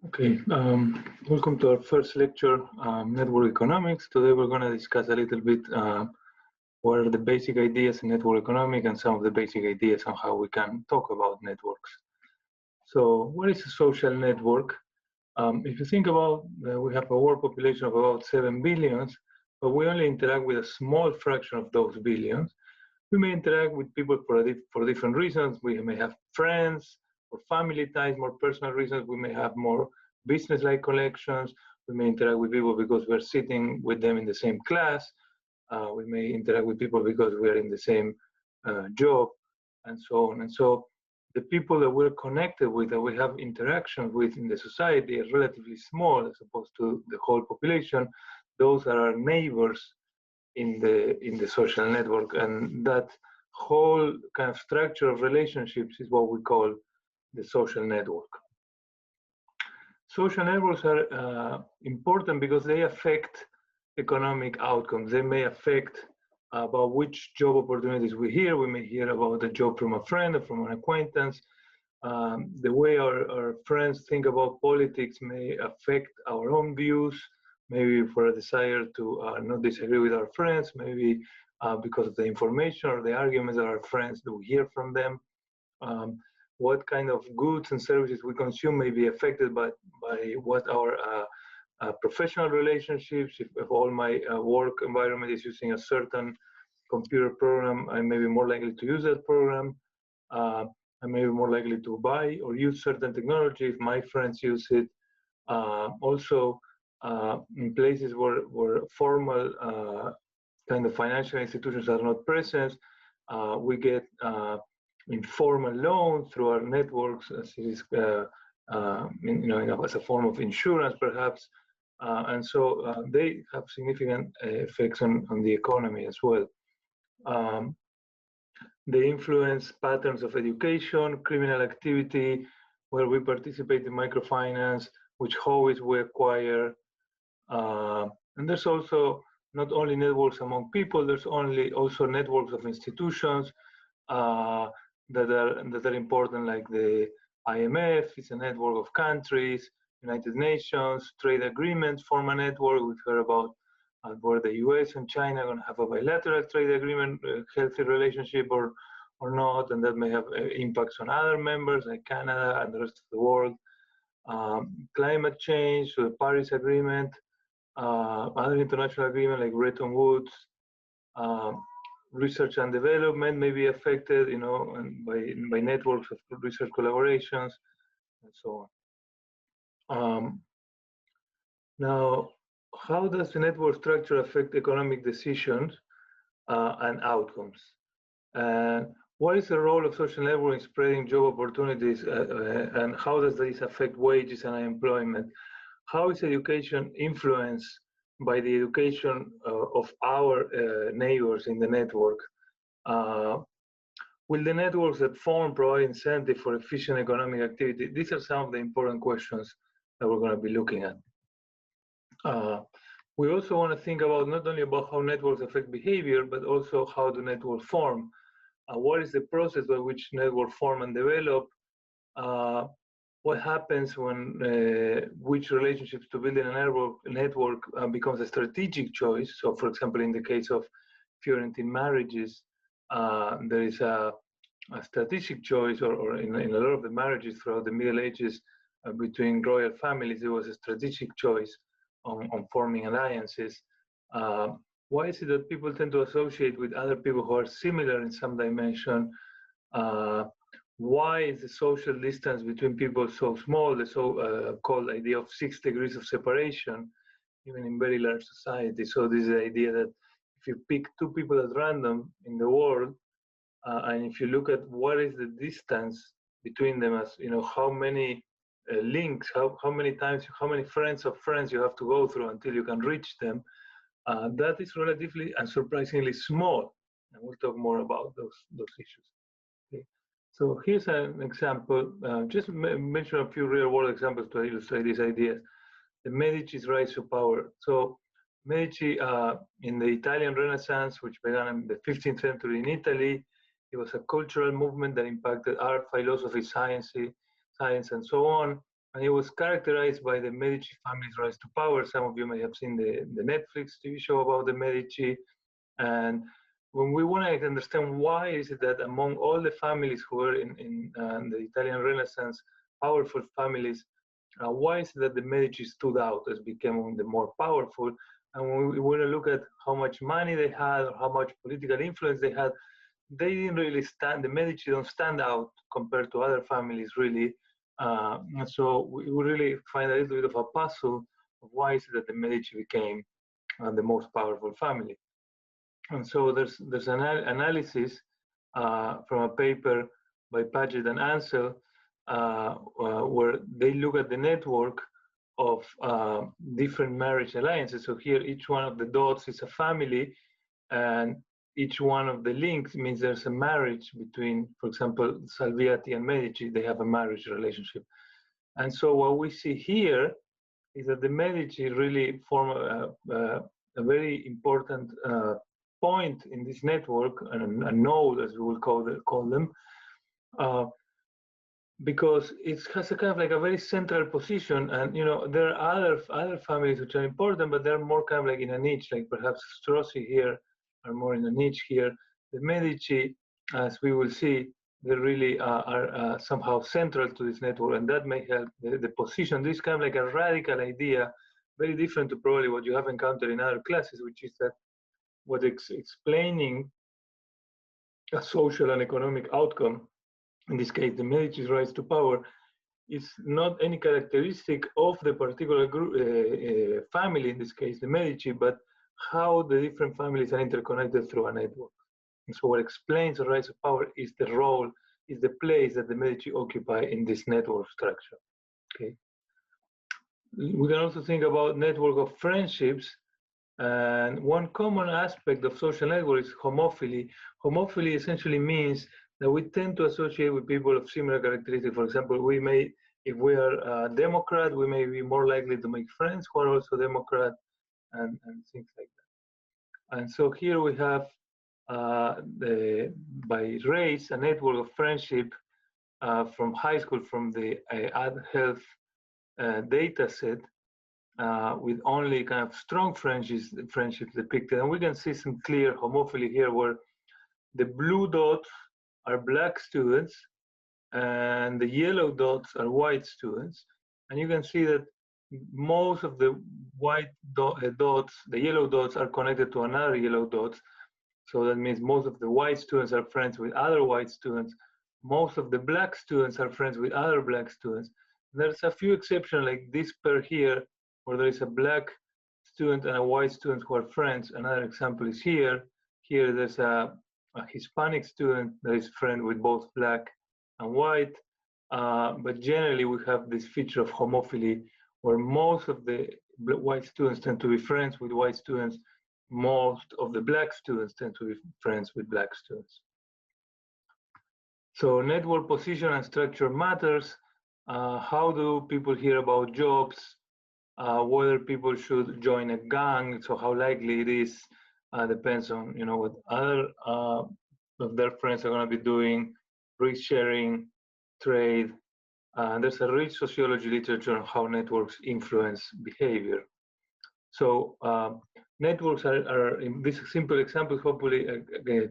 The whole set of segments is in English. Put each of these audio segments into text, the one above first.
Okay, welcome to our first lecture, Network Economics. Today we're going to discuss a little bit what are the basic ideas in network economics and some of the basic ideas on how we can talk about networks. So what is a social network? If you think about, we have a world population of about 7 billions, but we only interact with a small fraction of those billions. We may interact with people for different reasons. We may have friends or family ties, more personal reasons. We may have more business-like connections. We may interact with people because we're sitting with them in the same class. We may interact with people because we're in the same job, and so on. And so the people that we're connected with, that we have interaction with in the society, are relatively small as opposed to the whole population. Those are our neighbors in the social network, and that whole kind of structure of relationships is what we call the social network. Social networks are important because they affect economic outcomes. They may affect about which job opportunities we hear. We may hear about a job from a friend or from an acquaintance. The way our friends think about politics may affect our own views, maybe for a desire to not disagree with our friends, maybe because of the information or the arguments that our friends do hear from them. What kind of goods and services we consume may be affected by what our professional relationships. If all my work environment is using a certain computer program, I may be more likely to use that program. I may be more likely to buy or use certain technology if my friends use it. Also, in places where formal kind of financial institutions are not present, we get informal loans through our networks, as it is, as a form of insurance, perhaps. And so they have significant effects on the economy as well. They influence patterns of education, criminal activity, where we participate in microfinance, which hobbies we acquire. And there's also not only networks among people, there's also networks of institutions that are important, like the IMF is a network of countries, United Nations, trade agreements form a network. We've heard about where the US and China are going to have a bilateral trade agreement, healthy relationship or not, and that may have impacts on other members like Canada and the rest of the world. Climate change, so the Paris Agreement, other international agreements like Bretton Woods, research and development may be affected, by networks of research collaborations, and so on. Now, how does the network structure affect economic decisions and outcomes? And what is the role of social network in spreading job opportunities, and how does this affect wages and unemployment? How is education influenced by the education of our neighbors in the network? Will the networks that form provide incentive for efficient economic activity? These are some of the important questions that we're going to be looking at. We also want to think about not only about how networks affect behavior, but also how the network form. What is the process by which networks form and develop? What happens when which relationships to build in a network becomes a strategic choice? So, for example, in the case of Fiorentine marriages, there is a strategic choice, or in a lot of the marriages throughout the Middle Ages between royal families, there was a strategic choice on forming alliances. Why is it that people tend to associate with other people who are similar in some dimension? Why is the social distance between people so small, the so-called idea of 6 degrees of separation, even in very large societies? So this is the idea that if you pick 2 people at random in the world, and if you look at what is the distance between them, as how many links, how many times, how many friends of friends you have to go through until you can reach them, that is relatively and surprisingly small. And we'll talk more about those issues. Okay. So here's an example, just mention a few real world examples to illustrate these ideas. The Medici's rise to power. So Medici, in the Italian Renaissance, which began in the 15th century in Italy, it was a cultural movement that impacted art, philosophy, science, and so on. And it was characterized by the Medici family's rise to power. Some of you may have seen the Netflix TV show about the Medici. And when we want to understand why is it that among all the families who were in the Italian Renaissance, powerful families, why is it that the Medici stood out as becoming the more powerful? And when we want to look at how much money they had or how much political influence they had, they didn't really stand, the Medici don't stand out compared to other families really. And so we really find a little bit of a puzzle of why is it that the Medici became the most powerful family. And so there's an analysis from a paper by Paget and Ansel where they look at the network of different marriage alliances. So here, each one of the dots is a family, and each one of the links means there's a marriage between, for example, Salviati and Medici. They have a marriage relationship. And so what we see here is that the Medici really form a very important point in this network, a node, as we will call them, because it has a kind of like a very central position. And there are other families which are important, but they're more kind of like in a niche, like perhaps Strozzi here are more in a niche here. The Medici, as we will see, they really are somehow central to this network, and that may help the position. This is kind of like a radical idea, very different to probably what you have encountered in other classes, which is that what explaining a social and economic outcome, in this case, the Medici's rise to power, is not any characteristic of the particular group, family, in this case, the Medici, but how the different families are interconnected through a network. And so what explains the rise of power is the role, is the place that the Medici occupy in this network structure, okay? We can also think about network of friendships. And one common aspect of social network is homophily. Homophily essentially means that we tend to associate with people of similar characteristics. For example, we may, if we are a Democrat, we may be more likely to make friends who are also Democrat, and things like that. And so here we have, by race, a network of friendship from high school, from the Ad Health data set, with only kind of strong friendships depicted. And we can see some clear homophily here, where the blue dots are black students and the yellow dots are white students. And you can see that most of the white dots, the yellow dots, are connected to another yellow dots. So that means most of the white students are friends with other white students. Most of the black students are friends with other black students. There's a few exceptions, like this pair here, where there is a black student and a white student who are friends. Another example is here. Here there's a Hispanic student that is friend with both black and white. But generally we have this feature of homophily, where most of the white students tend to be friends with white students. Most of the black students tend to be friends with black students. So network position and structure matters. How do people hear about jobs? Whether people should join a gang, so how likely it is, depends on what other of their friends are going to be doing, risk sharing, trade. There's a rich sociology literature on how networks influence behavior. So networks are in these simple examples, hopefully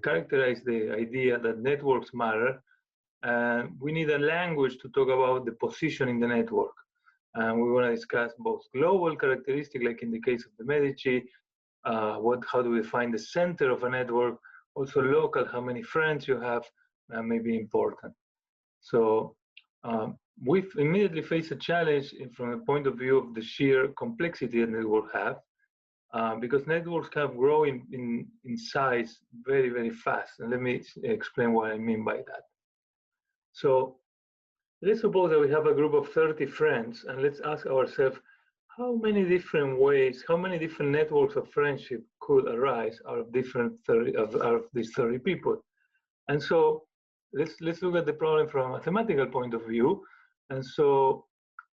characterize the idea that networks matter, and we need a language to talk about the position in the network. And we want to discuss both global characteristics, like in the case of the Medici, how do we find the center of a network, also local, how many friends you have, may be important. So we immediately face a challenge from the point of view of the sheer complexity that networks have, because networks kind of grow in size very, very fast. And let me explain what I mean by that. So let's suppose that we have a group of 30 friends, and let's ask ourselves, how many different ways, how many different networks of friendship could arise out of these 30 people? And so let's look at the problem from a mathematical point of view. And so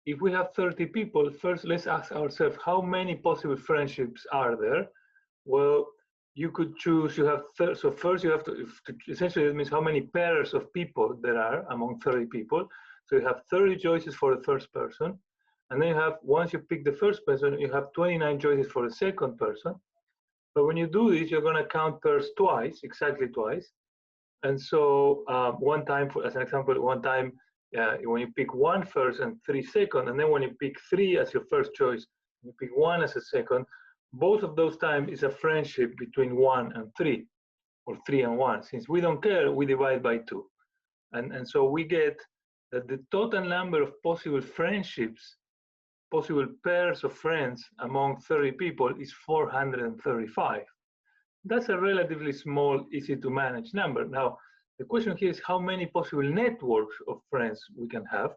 if we have 30 people, first let's ask ourselves, how many possible friendships are there? Well, you could choose, so first you have to essentially, it means how many pairs of people there are among 30 people. So you have 30 choices for the first person. And then you have, once you pick the first person, you have 29 choices for the second person. But when you do this, you're going to count pairs twice, exactly twice. And so one time, as an example, one time when you pick one first and 3 second, and then when you pick 3 as your first choice, you pick 1 as a second, both of those times is a friendship between 1 and 3, or 3 and 1. Since we don't care, we divide by 2. And so we get that the total number of possible friendships, possible pairs of friends among 30 people is 435. That's a relatively small, easy to manage number. Now, the question here is how many possible networks of friends we can have.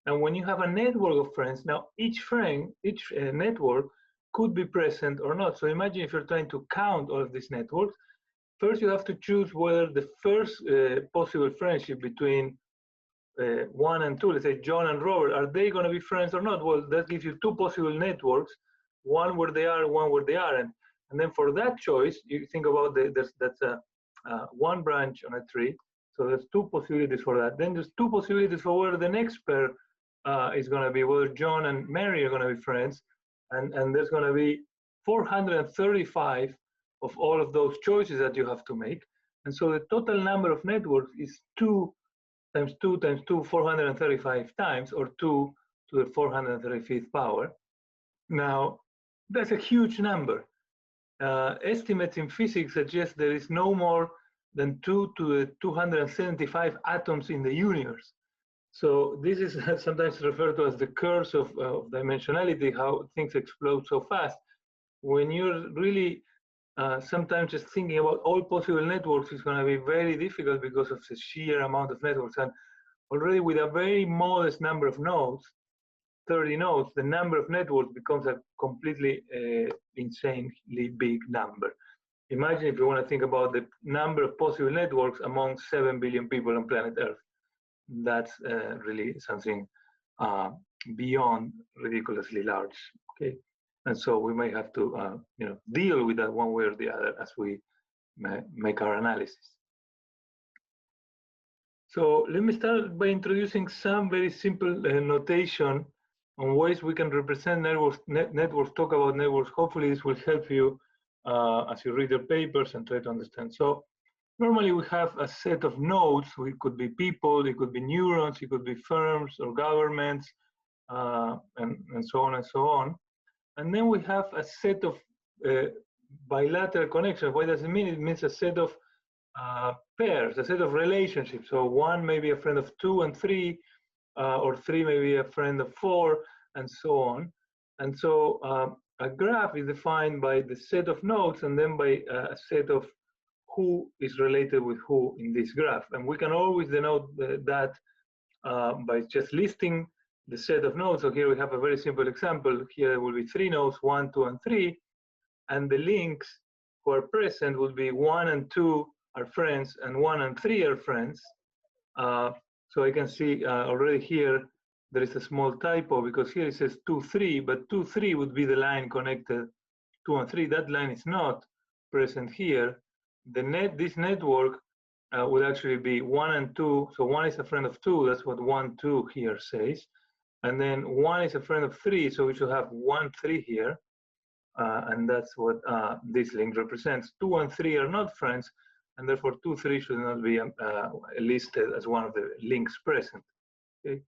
And when you have a network of friends, now each friend, each network could be present or not. So imagine if you're trying to count all of these networks, first you have to choose whether the first possible friendship between 1 and 2, let's say John and Robert, are they going to be friends or not? Well, that gives you 2 possible networks, one where they are, one where they aren't. And then for that choice, you think about that's one branch on a tree. So there's 2 possibilities for that. Then there's 2 possibilities for where the next pair is going to be, whether John and Mary are going to be friends. And there's going to be 435 of all of those choices that you have to make. And so the total number of networks is 2 times 2 times 2, 435 times, or 2 to the 435th power. Now, that's a huge number. Estimates in physics suggest there is no more than 2 to the 275 atoms in the universe. So this is sometimes referred to as the curse of dimensionality, how things explode so fast. When you're really sometimes just thinking about all possible networks is going to be very difficult because of the sheer amount of networks. And already with a very modest number of nodes, 30 nodes, the number of networks becomes a completely insanely big number. Imagine if you want to think about the number of possible networks among 7 billion people on planet Earth. That's really something beyond ridiculously large. Okay, and so we may have to deal with that one way or the other as we make our analysis. So let me start by introducing some very simple notation on ways we can represent networks, talk about networks. Hopefully this will help you as you read your papers and try to understand. So normally we have a set of nodes. It could be people, it could be neurons, it could be firms or governments, and so on and so on. And then we have a set of bilateral connections. What does it mean? It means a set of pairs, a set of relationships. So 1 may be a friend of 2 and 3, or 3 may be a friend of 4, and so on. And so a graph is defined by the set of nodes and then by a set of who is related with who in this graph. And we can always denote that by just listing the set of nodes. So here we have a very simple example. Here there will be 3 nodes, 1, 2, and 3. And the links who are present will be 1 and 2 are friends, and 1 and 3 are friends. So I can see already here there is a small typo because here it says 2, 3, but 2, 3 would be the line connected 2 and 3. That line is not present here. This network would actually be 1 and 2. So 1 is a friend of 2. That's what 1, 2 here says. And then 1 is a friend of 3. So we should have 1, 3 here. And that's what this link represents. 2 and 3 are not friends, and therefore 2, 3 should not be listed as one of the links present. Okay?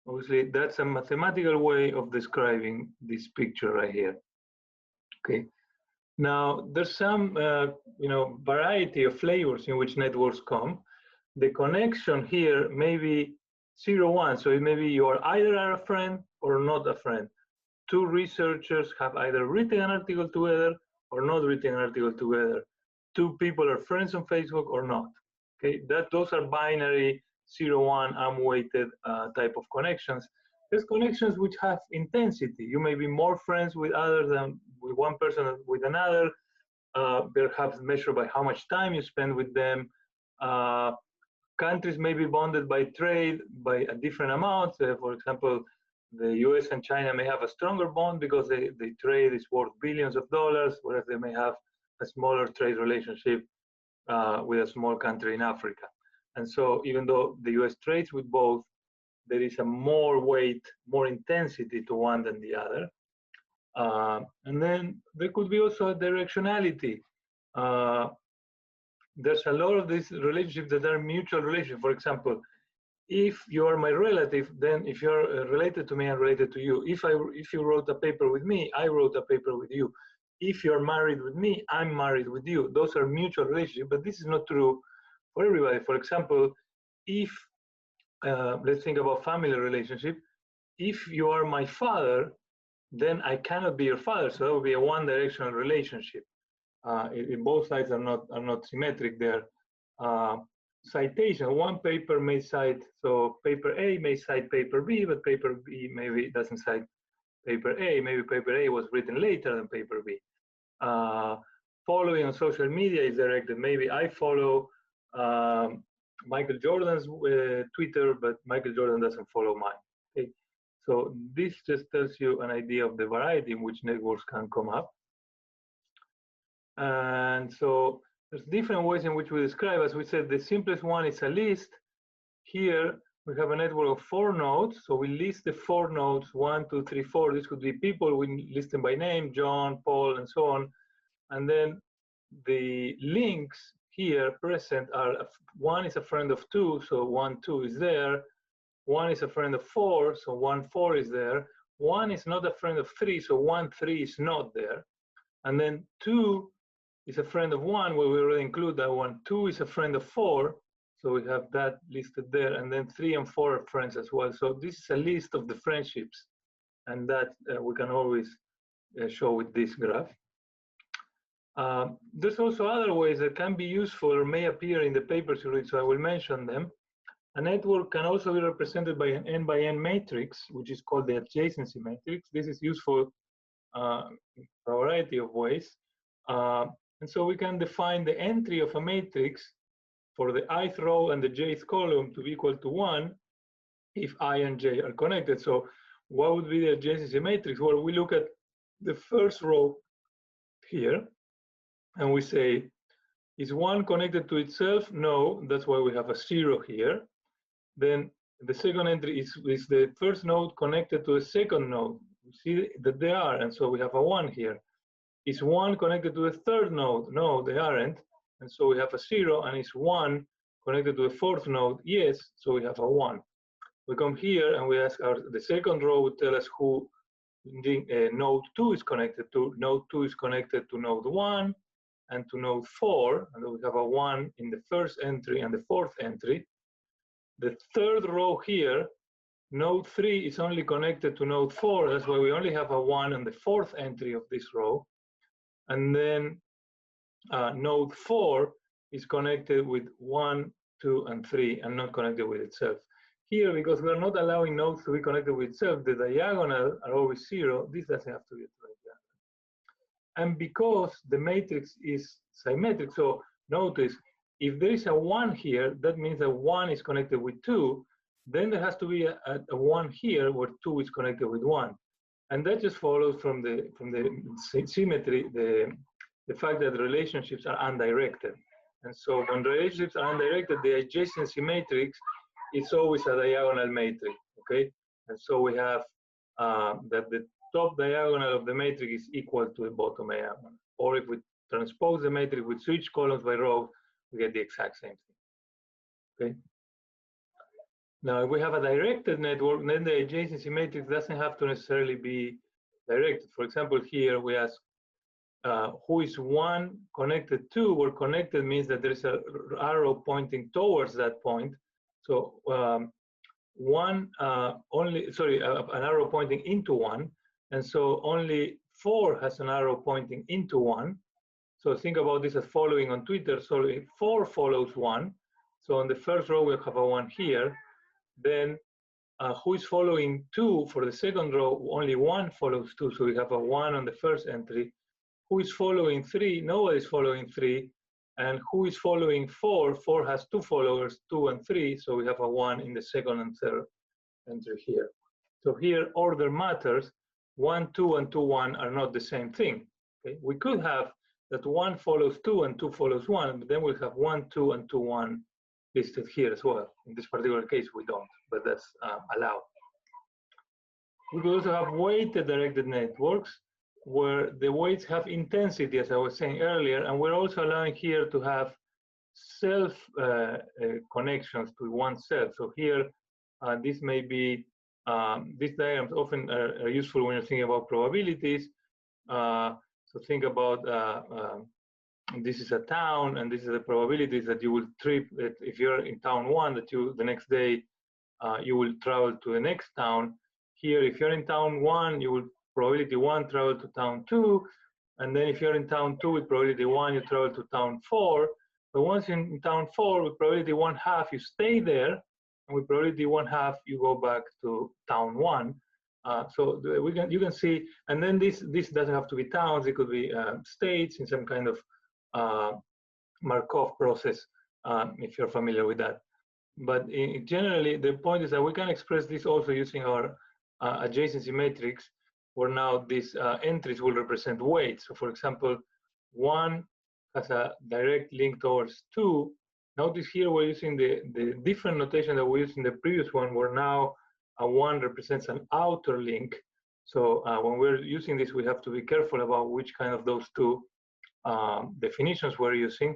Obviously, that's a mathematical way of describing this picture right here. Okay. Now, there's some variety of flavors in which networks come. The connection here may be 0, 1. So it may be you are either a friend or not a friend. 2 researchers have either written an article together or not written an article together. 2 people are friends on Facebook or not. Okay, those are binary 0, 1 arm-weighted type of connections. There's connections which have intensity. You may be more friends with others than with one person than with another. Perhaps measured by how much time you spend with them. Countries may be bonded by trade by a different amount. For example, the US and China may have a stronger bond because the trade is worth billions of dollars, whereas they may have a smaller trade relationship with a small country in Africa. And so even though the US trades with both, there is a more weight, more intensity to one than the other. And then there could be also a directionality. There's a lot of these relationships that are mutual relationships. For example, if you are my relative, then if you're related to me, I'm related to you. If you wrote a paper with me, I wrote a paper with you. If you're married with me, I'm married with you. Those are mutual relationships, but this is not true for everybody. For example, if let's think about family relationship. If you are my father, then I cannot be your father. So that would be a one-directional relationship. If both sides are not symmetric there. Citation, one paper may cite, so paper A may cite paper B, but paper B maybe doesn't cite paper A. Maybe paper A was written later than paper B. Following on social media is directed. Maybe I follow Michael Jordan's Twitter, but Michael Jordan doesn't follow mine. Okay? So this just tells you an idea of the variety in which networks can come up. And so there's different ways in which we describe. As we said, the simplest one is a list. Here we have a network of 4 nodes. So we list the 4 nodes, 1, 2, 3, 4. This could be people. We list them by name, John, Paul, and so on. And then the links here present are, 1 is a friend of 2, so 1, 2 is there. 1 is a friend of 4, so 1, 4 is there. 1 is not a friend of 3, so 1, 3 is not there. And then 2 is a friend of 1, where we already include that one. 2 is a friend of 4, so we have that listed there. And then 3 and 4 are friends as well. So this is a list of the friendships, and that we can always show with this graph. There's also other ways that can be useful or may appear in the papers you read, so I will mention them. A network can also be represented by an n by n matrix, which is called the adjacency matrix. This is useful in a variety of ways. And so we can define the entry of a matrix for the ith row and the jth column to be equal to 1 if I and j are connected. So what would be the adjacency matrix? Well, we look at the first row here, and we say, is 1 connected to itself? No, that's why we have a 0 here. Then the second entry is the first node connected to the second node. You see that they are, and so we have a 1 here. Is 1 connected to the third node? No, they aren't, and so we have a 0. And is 1 connected to the fourth node? Yes, so we have a 1. We come here and we ask the second row would tell us who node 2 is connected to. Node 2 is connected to node 1 and to node 4, and then we have a 1 in the first entry and the fourth entry. The third row here, node 3 is only connected to node 4. That's why we only have a 1 on the fourth entry of this row. And then node 4 is connected with 1, 2, and 3, and not connected with itself. Here, because we're not allowing nodes to be connected with itself, the diagonal are always 0. This doesn't have to be a diagonal. And because the matrix is symmetric, so notice, if there is a 1 here, that means that 1 is connected with 2. Then there has to be a 1 here where 2 is connected with 1. And that just follows from the symmetry, the fact that relationships are undirected. And so when relationships are undirected, the adjacency matrix is always a diagonal matrix, okay? And so we have that the top diagonal of the matrix is equal to the bottom diagonal. Or if we transpose the matrix with switch columns by row, we get the exact same thing, okay? Now, if we have a directed network, then the adjacency matrix doesn't have to necessarily be directed. For example, here we ask, who is 1 connected to, where connected means that there's an arrow pointing towards that point. So an arrow pointing into 1, and so only 4 has an arrow pointing into 1. So think about this as following on Twitter. So if 4 follows 1, so on the first row we have a 1 here. Then who is following 2 for the second row? Only 1 follows 2, so we have a 1 on the first entry. Who is following 3? Nobody is following 3. And who is following 4? 4 has 2 followers, 2 and 3, so we have a 1 in the second and third entry here. So here order matters. 1, 2, and 2, 1 are not the same thing. Okay? We could have that 1 follows 2 and 2 follows 1, but then we'll have 1, 2, and 2, 1 listed here as well. In this particular case, we don't, but that's allowed. We could also have weighted directed networks where the weights have intensity, as I was saying earlier, and we're also allowing here to have self connections to oneself. So here, this may be, these diagrams often are useful when you're thinking about probabilities. So think about this is a town, and this is the probabilities that you will trip. If you're in town 1, that you the next day you will travel to the next town. Here, if you're in town 1, you will probability 1 travel to town 2, and then if you're in town 2 with probability 1, you travel to town 4. But once in town 4 with probability 1/2, you stay there, and with probability 1/2, you go back to town 1. So you can see, and then this doesn't have to be towns; it could be states in some kind of Markov process, if you're familiar with that. But generally, the point is that we can express this also using our adjacency matrix, where now these entries will represent weights. So for example, 1 has a direct link towards 2. Notice here we're using the different notation that we used in the previous one, where now a 1 represents an outer link. So when we're using this, we have to be careful about which kind of those two definitions we're using.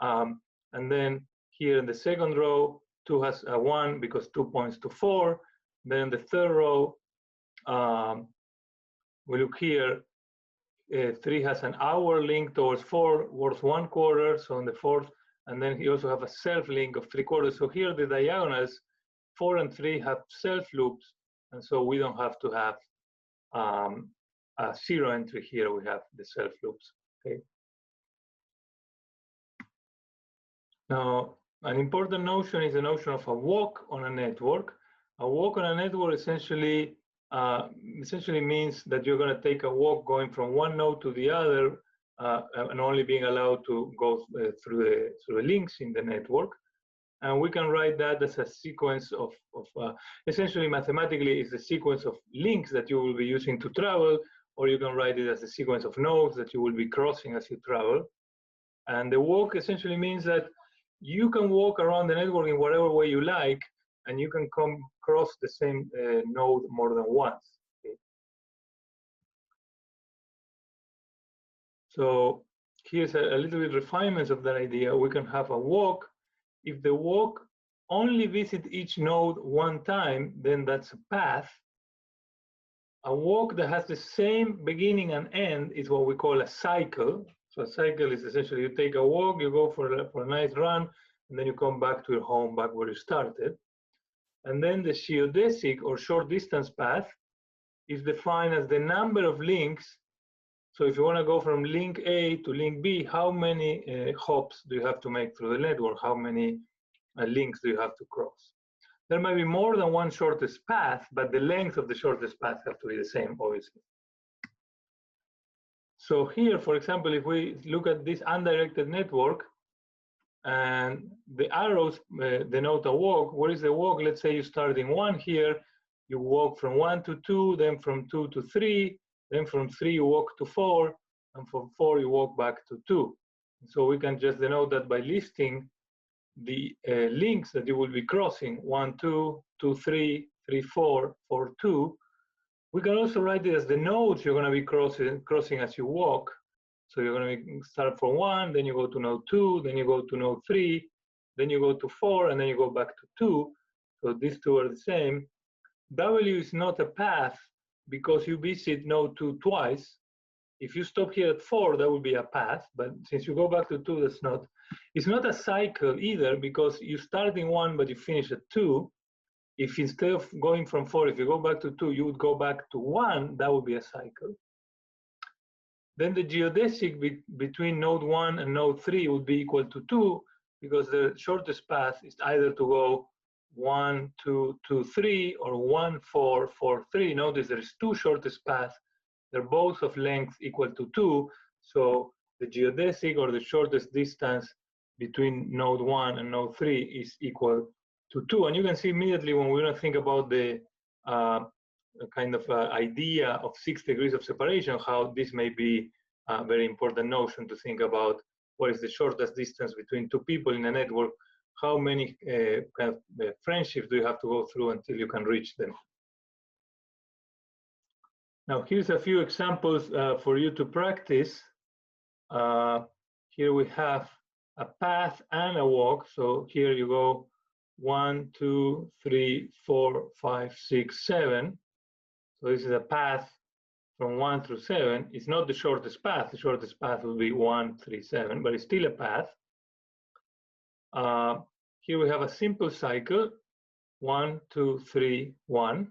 And then here in the second row, 2 has a 1 because 2 points to 4. Then in the third row, we look here, 3 has an hour link towards 4 worth 1/4, so in the fourth, and then you also have a self link of 3/4. So here the diagonals, 4 and 3 have self loops, and so we don't have to have a 0 entry here, we have the self loops, okay? Now, an important notion is the notion of a walk on a network. A walk on a network essentially means that you're going to take a walk going from one node to the other, and only being allowed to go through the links in the network. And we can write that as a sequence of essentially mathematically is a sequence of links that you will be using to travel, or you can write it as a sequence of nodes that you will be crossing as you travel. And the walk essentially means that you can walk around the network in whatever way you like, and you can come cross the same node more than once. Okay. So here's a little bit refinements of that idea. We can have a walk. If the walk only visits each node one time, then that's a path. A walk that has the same beginning and end is what we call a cycle. So a cycle is essentially you take a walk, you go for a nice run, and then you come back to your home, back where you started. And then the geodesic or short distance path is defined as the number of links. So if you want to go from link A to link B, how many hops do you have to make through the network? How many links do you have to cross? There might be more than one shortest path, but the length of the shortest path have to be the same, obviously. So here, for example, if we look at this undirected network, and the arrows denote a walk. Where is the walk? Let's say you start in 1 here, you walk from 1 to 2, then from 2 to 3, then from 3 you walk to 4, and from 4 you walk back to 2. So we can just denote that by listing the links that you will be crossing, 1, 2, 2, 3, 3, 4, 4, 2. We can also write it as the nodes you're going to be crossing as you walk. So you're going to start from 1, then you go to node 2, then you go to node 3, then you go to 4, and then you go back to 2. So these two are the same. W is not a path because you visit node 2 twice. If you stop here at 4, that would be a path. But since you go back to 2, that's not. It's not a cycle either because you start in 1, but you finish at 2. If instead of going from 4, if you go back to 2, you would go back to 1, that would be a cycle. Then the geodesic between node 1 and node 3 would be equal to 2 because the shortest path is either to go 1, 2, 2, 3 or 1, 4, 4, 3. Notice there's 2 shortest paths. They're both of length equal to 2. So the geodesic or the shortest distance between node 1 and node 3 is equal to 2. And you can see immediately when we're going to think about the kind of idea of 6 degrees of separation, how this may be a very important notion to think about what is the shortest distance between 2 people in a network how many kind of friendships do you have to go through until you can reach them. Now, here's a few examples for you to practice. Here we have a path and a walk. So here you go 1, 2, 3, 4, 5, 6, 7. So this is a path from 1 through 7. It's not the shortest path. The shortest path will be 1, 3, 7, but it's still a path. Here we have a simple cycle, 1, 2, 3, 1.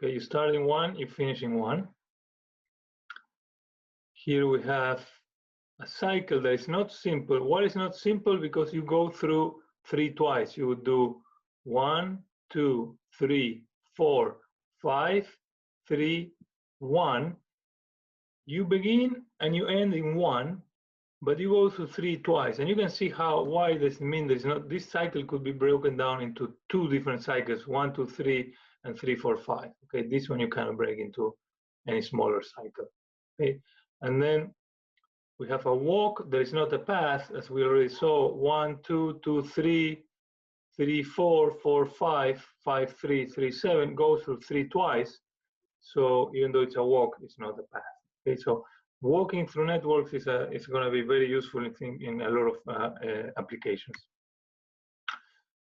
Okay, you start in 1, you finish in 1. Here we have a cycle that is not simple. Why is not simple? Because you go through 3 twice. You would do 1, 2, 3, 4, 5, 3, 1. You begin and you end in 1, but you go through 3 twice. And you can see why this means there's not, this cycle could be broken down into 2 different cycles, 1, 2, 3, and 3, 4, 5. Okay, this one you cannot break into any smaller cycle. Okay, and then we have a walk. There is not a path, as we already saw. 1, 2, 2, 3, 3, 4, 4, 5, 5, 3, 3, 7. Go through 3 twice. So even though it's a walk, it's not a path. Okay, so walking through networks is going to be very useful in a lot of applications.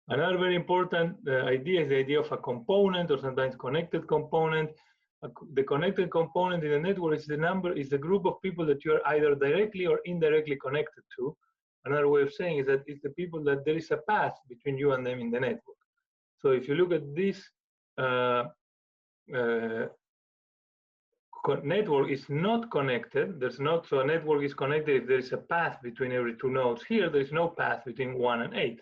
Another very important idea is the idea of a component, or sometimes connected component. The connected component in the network is the group of people that you are either directly or indirectly connected to. Another way of saying is that it's the people that there is a path between you and them in the network. So if you look at this network is not connected. So a network is connected if there is a path between every 2 nodes. Here, there is no path between 1 and 8.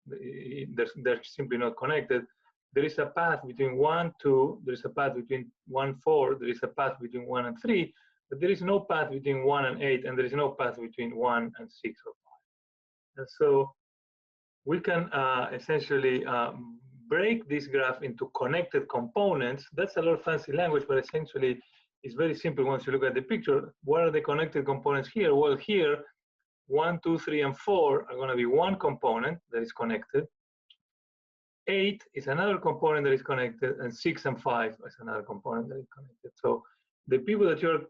They're simply not connected. There is a path between 1, 2. There is a path between 1, 4. There is a path between 1 and 3. But there is no path between 1 and 8, and there is no path between 1 and 6 or 5. And so we can essentially break this graph into connected components. That's a lot of fancy language, but essentially it's very simple once you look at the picture. What are the connected components here? Well, here, 1, 2, 3, and 4 are going to be one component that is connected. 8 is another component that is connected, and 6 and 5 is another component that is connected. So the people that you're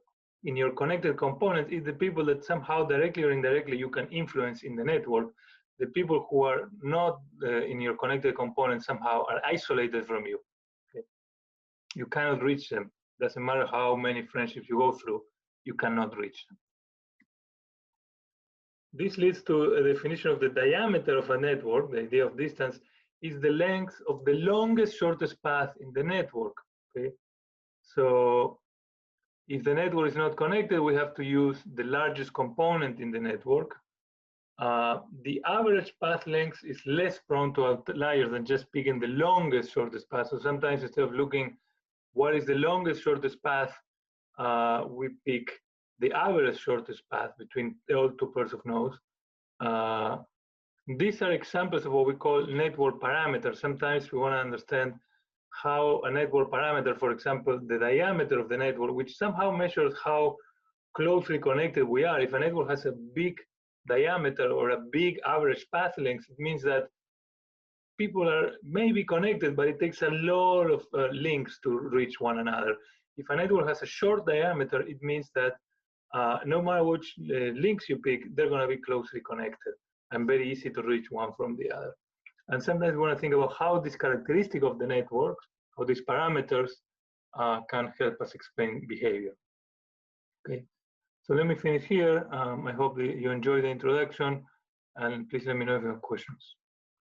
in your connected components is the people that somehow directly or indirectly you can influence in the network. The people who are not in your connected components somehow are isolated from you. Okay? You cannot reach them. Doesn't matter how many friendships you go through, you cannot reach them. This leads to a definition of the diameter of a network. The idea of distance is the length of the longest, shortest path in the network. Okay, so if the network is not connected, we have to use the largest component in the network. The average path length is less prone to outliers than just picking the longest, shortest path. So sometimes instead of looking what is the longest, shortest path, we pick the average shortest path between all 2 pairs of nodes. These are examples of what we call network parameters. Sometimes we want to understand how a network parameter, for example, the diameter of the network, which somehow measures how closely connected we are. If a network has a big diameter or a big average path length, it means that people are maybe connected, but it takes a lot of links to reach one another. If a network has a short diameter, it means that no matter which links you pick, they're going to be closely connected and very easy to reach one from the other. And sometimes we want to think about how this characteristic of the network, how these parameters can help us explain behavior. Okay, so let me finish here. I hope that you enjoyed the introduction, and please let me know if you have questions.